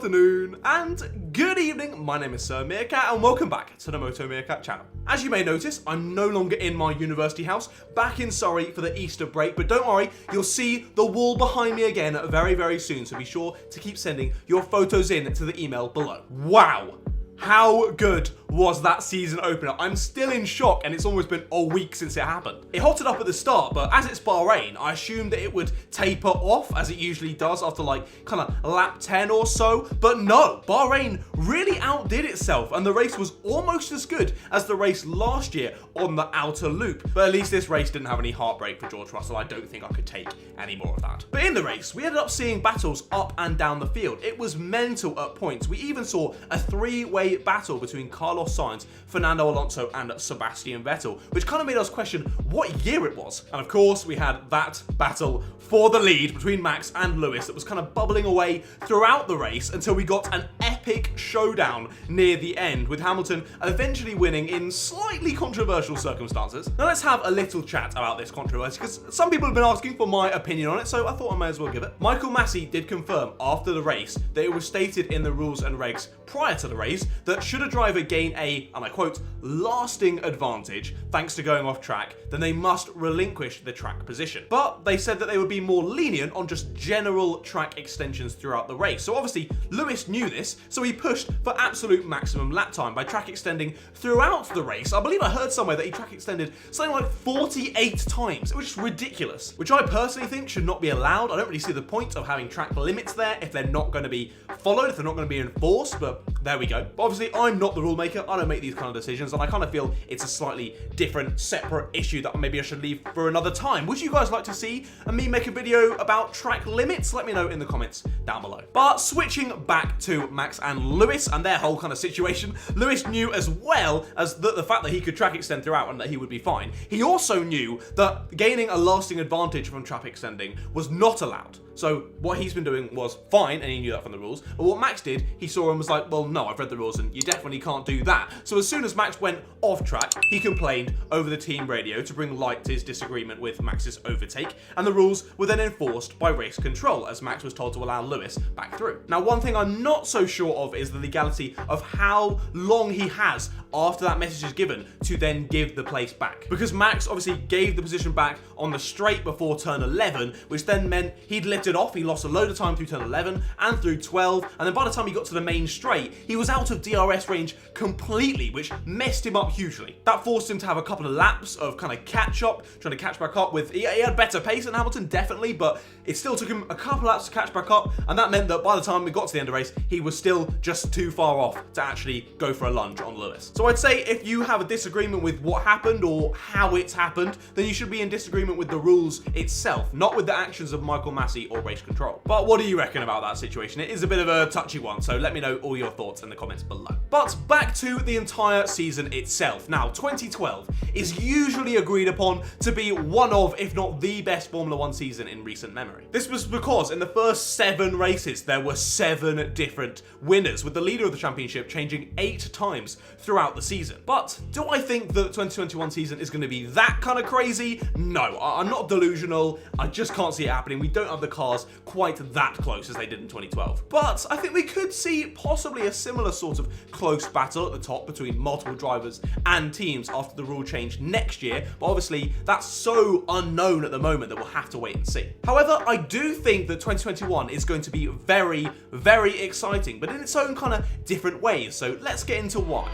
afternoon, and good evening. My name is Sir Meerkat, and welcome back to the Moto Meerkat channel. As you may notice, I'm no longer in my university house, back in Surrey for the Easter break, but don't worry, you'll see the wall behind me again very, very soon, so be sure to keep sending your photos in to the email below. Wow! How good was that season opener? I'm still in shock, and it's almost been a week since it happened. It hotted up at the start, but as it's Bahrain, I assumed that it would taper off as it usually does after like kind of lap 10 or so. But no, Bahrain really outdid itself, and the race was almost as good as the race last year on the outer loop. But at least this race didn't have any heartbreak for George Russell. I don't think I could take any more of that. But in the race, we ended up seeing battles up and down the field. It was mental at points. We even saw a three-way battle between Carlos Sainz, Fernando Alonso, and Sebastian Vettel, which kind of made us question what year it was. And of course, we had that battle for the lead between Max and Lewis that was kind of bubbling away throughout the race until we got an epic showdown near the end, with Hamilton eventually winning in slightly controversial circumstances. Now let's have a little chat about this controversy, because some people have been asking for my opinion on it, so I thought I may as well give it. Michael Masi did confirm after the race that it was stated in the rules and regs prior to the race that should a driver gain a, and I quote, lasting advantage thanks to going off track, then they must relinquish the track position. But they said that they would be more lenient on just general track extensions throughout the race. So obviously Lewis knew this, so he pushed for absolute maximum lap time by track extending throughout the race. I believe I heard somewhere that he track extended something like 48 times. It was just ridiculous, which I personally think should not be allowed. I don't really see the point of having track limits there if they're not going to be followed, if they're not going to be enforced, but there we go. But obviously I'm not the rule maker, I don't make these kind of decisions, and I kind of feel it's a slightly different, separate issue that maybe I should leave for another time. Would you guys like to see me make a video about track limits? Let me know in the comments down below. But switching back to Max and Lewis and their whole kind of situation, Lewis knew as well as the fact that he could track extend throughout and that he would be fine. He also knew that gaining a lasting advantage from track extending was not allowed. So what he's been doing was fine, and he knew that from the rules. But what Max did, he saw and was like, well, no, I've read the rules and you definitely can't do that. So as soon as Max went off track, he complained over the team radio to bring light to his disagreement with Max's overtake, and the rules were then enforced by race control, as Max was told to allow Lewis back through. Now, one thing I'm not so sure of is the legality of how long he has after that message is given to then give the place back. Because Max obviously gave the position back on the straight before turn 11, which then meant he'd lifted off, he lost a load of time through turn 11 and through 12, and then by the time he got to the main straight, he was out of DRS range completely, which messed him up hugely. That forced him to have a couple of laps of kind of catch up, trying to catch back up with, he had better pace than Hamilton, definitely, but it still took him a couple laps to catch back up, and that meant that by the time we got to the end of the race, he was still just too far off to actually go for a lunge on Lewis. So I'd say if you have a disagreement with what happened or how it's happened, then you should be in disagreement with the rules itself, not with the actions of Michael Masi or race control. But what do you reckon about that situation? It is a bit of a touchy one, so let me know all your thoughts in the comments below. But back to the entire season itself. Now, 2012 is usually agreed upon to be one of, if not the best Formula 1 season in recent memory. This was because in the first 7 races, there were 7 different winners, with the leader of the championship changing 8 times throughout the season. But do I think the 2021 season is going to be that kind of crazy? No, I'm not delusional. I just can't see it happening. We don't have the cars quite that close as they did in 2012. But I think we could see possibly a similar sort of close battle at the top between multiple drivers and teams after the rule change next year. But obviously, that's so unknown at the moment that we'll have to wait and see. However, I do think that 2021 is going to be very, very exciting, but in its own kind of different ways. So let's get into why.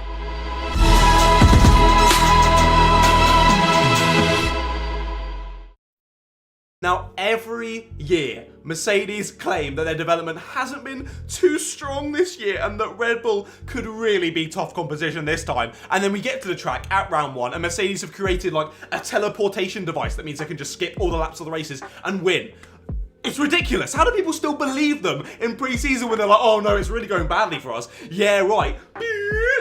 Now, every year, Mercedes claim that their development hasn't been too strong this year and that Red Bull could really be tough competition this time. And then we get to the track at round 1 and Mercedes have created like a teleportation device that means they can just skip all the laps of the races and win. It's ridiculous. How do people still believe them in pre-season when they're like, oh no, it's really going badly for us? Yeah, right.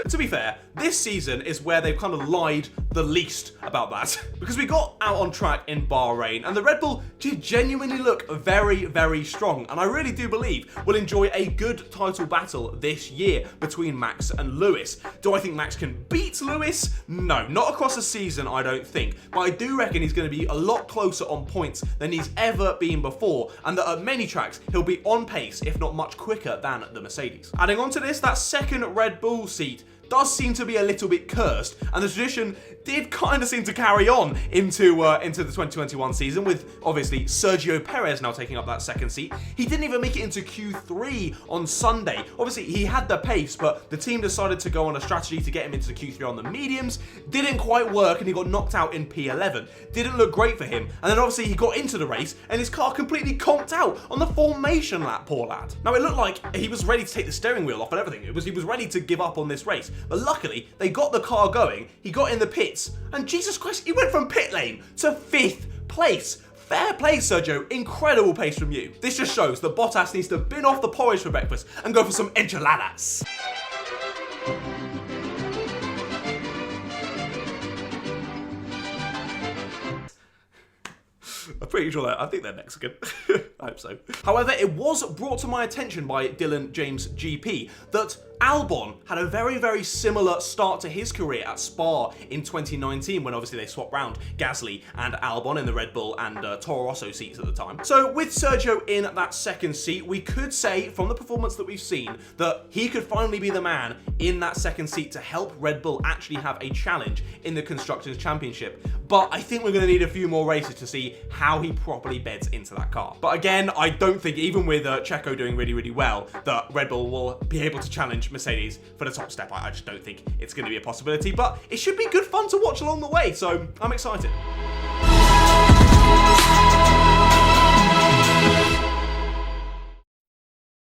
to be fair, this season is where they've kind of lied the least about that. Because we got out on track in Bahrain, and the Red Bull did genuinely look very, very strong. And I really do believe we'll enjoy a good title battle this year between Max and Lewis. Do I think Max can beat Lewis? No, not across the season, I don't think. But I do reckon he's going to be a lot closer on points than he's ever been before, and that at many tracks he'll be on pace, if not much quicker than the Mercedes. Adding on to this, that second Red Bull seat does seem to be a little bit cursed, and the tradition did kind of seem to carry on into the 2021 season, with obviously Sergio Perez now taking up that second seat. He didn't even make it into Q3 on Sunday. Obviously, he had the pace, but the team decided to go on a strategy to get him into the Q3 on the mediums. Didn't quite work, and he got knocked out in P11. Didn't look great for him, and then obviously he got into the race, and his car completely conked out on the formation lap, poor lad. Now, it looked like he was ready to take the steering wheel off and everything. He was ready to give up on this race. But luckily, they got the car going, he got in the pits, and Jesus Christ, he went from pit lane to 5th place. Fair play, Sergio. Incredible pace from you. This just shows that Bottas needs to bin off the porridge for breakfast and go for some enchiladas. I'm pretty sure I think they're Mexican. I hope so. However, it was brought to my attention by Dylan James GP that Albon had a very, very similar start to his career at Spa in 2019, when obviously they swapped round Gasly and Albon in the Red Bull and Toro Rosso seats at the time. So with Sergio in that second seat, we could say from the performance that we've seen that he could finally be the man in that second seat to help Red Bull actually have a challenge in the Constructors' Championship. But I think we're going to need a few more races to see how he properly beds into that car. But again, I don't think, even with Checo doing really, really well, that Red Bull will be able to challenge Mercedes for the top step. I just don't think it's going to be a possibility, but it should be good fun to watch along the way, so I'm excited.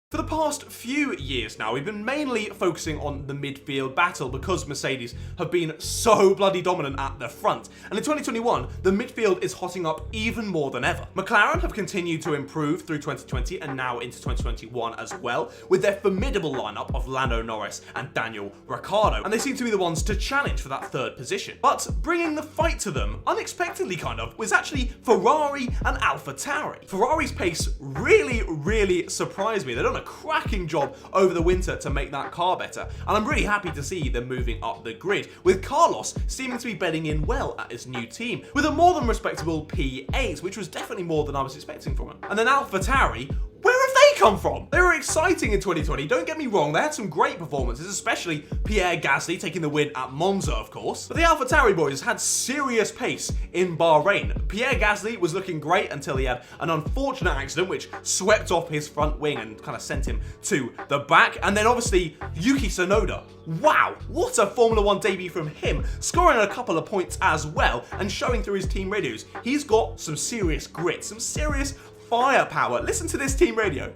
For the past few years now, we've been mainly focusing on the midfield battle because Mercedes have been so bloody dominant at the front. And in 2021, the midfield is hotting up even more than ever. McLaren have continued to improve through 2020 and now into 2021 as well, with their formidable lineup of Lando Norris and Daniel Ricciardo. And they seem to be the ones to challenge for that third position. But bringing the fight to them, unexpectedly kind of, was actually Ferrari and AlphaTauri. Ferrari's pace really, really surprised me. They've done a cracking job over the winter to make that car better, and I'm really happy to see them moving up the grid, with Carlos seeming to be bedding in well at his new team, with a more than respectable P8, which was definitely more than I was expecting from him. And then AlphaTauri, where have they come from? They were exciting in 2020, don't get me wrong, they had some great performances, especially Pierre Gasly taking the win at Monza, of course. But the AlphaTauri boys had serious pace in Bahrain. Pierre Gasly was looking great until he had an unfortunate accident which swept off his front wing and kind of sent him to the back. And then obviously Yuki Tsunoda. Wow, what a Formula 1 debut from him, scoring a couple of points as well and showing through his team radios he's got some serious grit, some serious firepower. Listen to this team radio.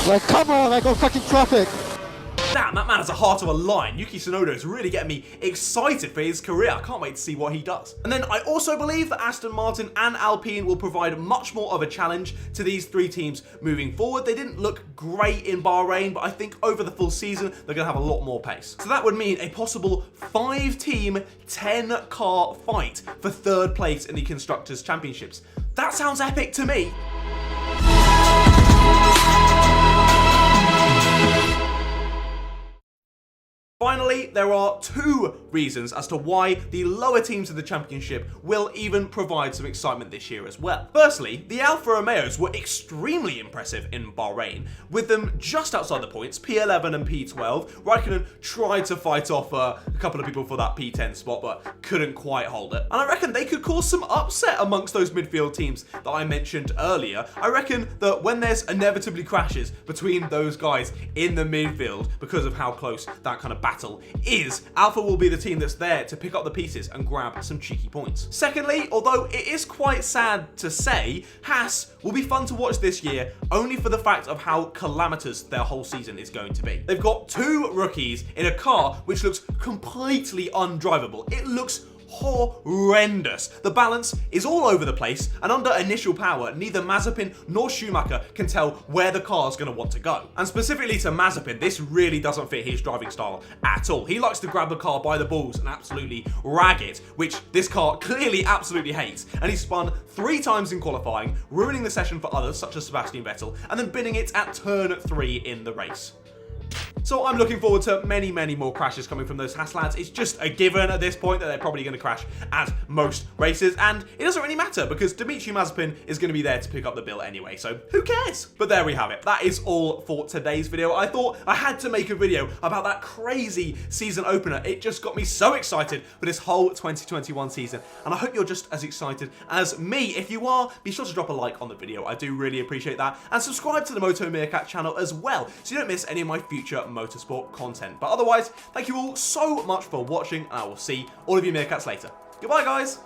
Like, come on, I got fucking traffic. Damn, that man has a heart of a lion. Yuki Tsunoda is really getting me excited for his career. I can't wait to see what he does. And then I also believe that Aston Martin and Alpine will provide much more of a challenge to these three teams moving forward. They didn't look great in Bahrain, but I think over the full season, they're going to have a lot more pace. So that would mean a possible 5-team, 10-car fight for third place in the Constructors' Championships. That sounds epic to me. Finally, there are two reasons as to why the lower teams of the championship will even provide some excitement this year as well. Firstly, the Alfa Romeos were extremely impressive in Bahrain, with them just outside the points, P11 and P12. Raikkonen tried to fight off a couple of people for that P10 spot, but couldn't quite hold it. And I reckon they could cause some upset amongst those midfield teams that I mentioned earlier. I reckon that when there's inevitably crashes between those guys in the midfield because of how close that kind of battle is, Alpha will be the team that's there to pick up the pieces and grab some cheeky points. Secondly, although it is quite sad to say, Haas will be fun to watch this year only for the fact of how calamitous their whole season is going to be. They've got two rookies in a car which looks completely undrivable. It looks horrendous. The balance is all over the place, and under initial power, neither Mazepin nor Schumacher can tell where the car is going to want to go. And specifically to Mazepin, this really doesn't fit his driving style at all. He likes to grab the car by the balls and absolutely rag it, which this car clearly absolutely hates. And he spun 3 times in qualifying, ruining the session for others such as Sebastian Vettel, and then binning it at turn 3 in the race. So I'm looking forward to many, many more crashes coming from those Haas lads. It's just a given at this point that they're probably going to crash at most races, and it doesn't really matter because Dimitri Mazepin is going to be there to pick up the bill anyway, so who cares? But there we have it. That is all for today's video. I thought I had to make a video about that crazy season opener. It just got me so excited for this whole 2021 season, and I hope you're just as excited as me. If you are, be sure to drop a like on the video. I do really appreciate that, and subscribe to the Moto Meerkat channel as well, so you don't miss any of my future motorsport content. But otherwise, thank you all so much for watching, and I will see all of you Meerkats later. Goodbye, guys!